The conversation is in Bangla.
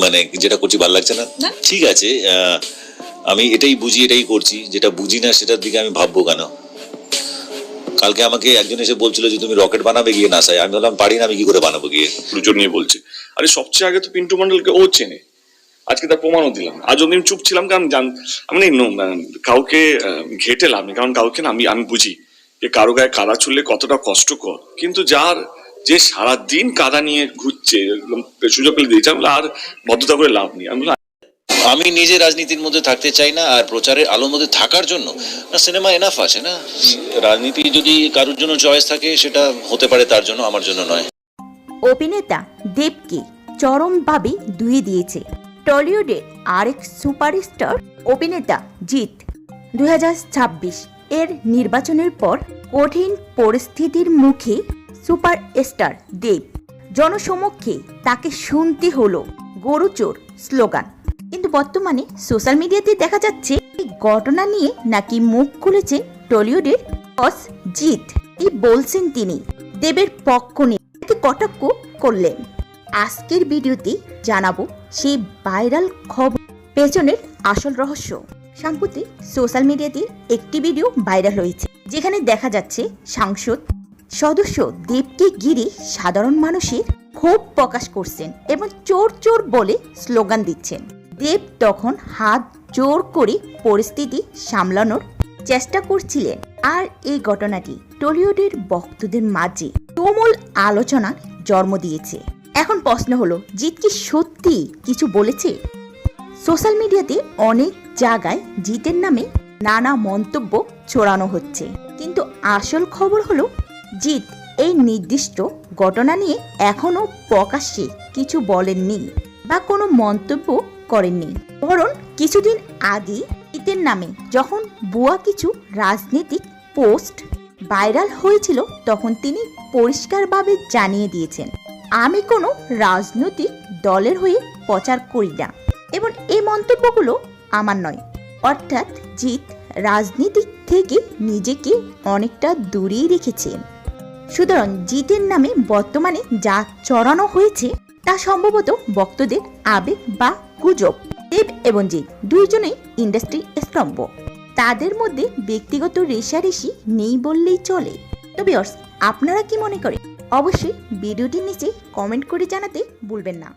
মানে যেটা করছি ভালো লাগছে না, ঠিক আছে, আমি এটাই বুঝি এটাই করছি, যেটা বুঝি না সেটার দিকে আমি ভাববো কেন? কালকে আমাকে একজন এসে বলছিল যে তুমি রকেট বানাবে গিয়ে নাসায়, আমি বললাম পারি না, আমি কি করে বানাবো গিয়ে? দুজন নিয়ে বলছে, আরে সবচেয়ে আগে তো পিন্টু মন্ডলকে ও চেনে, আজকে তার প্রমাণও দিলাম। আজ অব্দি চুপ ছিলাম কারণ আমি কাউকে ঘেটে লাভ নেই, কারণ কাউকে না আমি বুঝি যে কারো গায়ে কাদা ছুড়লে কতটা কষ্টকর, কিন্তু যে সারাদিন কাদা নিয়ে ঘুরছে, সুযোগ পেলে দিয়েছে, আর ভদ্রতা করে লাভ নেই। আমি নিজে রাজনীতির মধ্যে থাকতে চাই না, আর প্রচারের আলোর মধ্যে থাকার জন্য না সিনেমা এনাফ আছে না। রাজনীতি যদি কারোর জন্য চয়েস থাকে সেটা হতে পারে, তার জন্য, আমার জন্য নয়। অভিনেতা দেবকে চরমভাবে ধুয়ে দিয়েছে টলিউডের আরেক সুপারস্টার অভিনেতা জিৎ। 2026 এর নির্বাচনের পর কঠিন পরিস্থিতির মুখে সুপারস্টার দেব জনসমক্ষে তাকে শুনতে হলো গরুচোর স্লোগান। কিন্তু বর্তমানে সোশ্যাল মিডিয়াতে দেখা যাচ্ছে এই ঘটনা নিয়ে নাকি মুখ খুলেছেন টলিউডের বস জিৎ। কি বলছেন তিনি? দেবের পক্ষ নিয়ে কটাক্ষ করলেন। আজকের ভিডিওতে জানাবো সেই ভাইরাল খবর পেছনের আসল রহস্য। সম্প্রতি সোশ্যাল মিডিয়াতে একটি ভিডিও ভাইরাল হয়েছে, যেখানে দেখা যাচ্ছে সাংসদ সদস্য দেবকে ঘিরে সাধারণ মানুষের ক্ষোভ প্রকাশ করছেন এবং চোর চোর বলে স্লোগান দিচ্ছেন। দেব তখন হাত জোর করে পরিস্থিতি সামলানোর চেষ্টা করছিলেন। আর এই ঘটনাটি টলিউডের ভক্তদের মাঝে তুমুল আলোচনার জন্ম দিয়েছে। এখন প্রশ্ন হলো, জিৎ কি সত্যি কিছু বলেছে? সোশ্যাল মিডিয়াতে অনেক জায়গায় জিতের নামে নানা মন্তব্য ছড়ানো হচ্ছে, কিন্তু আসল খবর হলো জিৎ এই নির্দিষ্ট ঘটনা নিয়ে এখনো প্রকাশ্যে কিছু বলেননি বা কোনো মন্তব্য করেননি। বরং কিছুদিন আগে জিতের নামে যখন ভুয়া কিছু রাজনৈতিক পোস্ট ভাইরাল হয়েছিল, তখন তিনি পরিষ্কারভাবে জানিয়ে দিয়েছেন, আমি কোনো রাজনৈতিক দলের হয়ে প্রচার করি না এবং এই মন্তব্যগুলো আমার নয়। অর্থাৎ জিৎ রাজনীতি থেকে নিজেকে অনেকটা দূরেই রেখেছেন। সুতরাং জিতের নামে বর্তমানে যা চড়ানো হয়েছে তা সম্ভবত ভক্তদের আবেগ বা গুজব। দেব এবং জিৎ দুইজনেই ইন্ডাস্ট্রি স্তম্ভ, তাদের মধ্যে ব্যক্তিগত রেষারেষি নেই বললেই চলে। তবে আপনারা কি মনে করেন? অবশ্যই ভিডিওটির নিচে কমেন্ট করে জানাতে ভুলবেন না।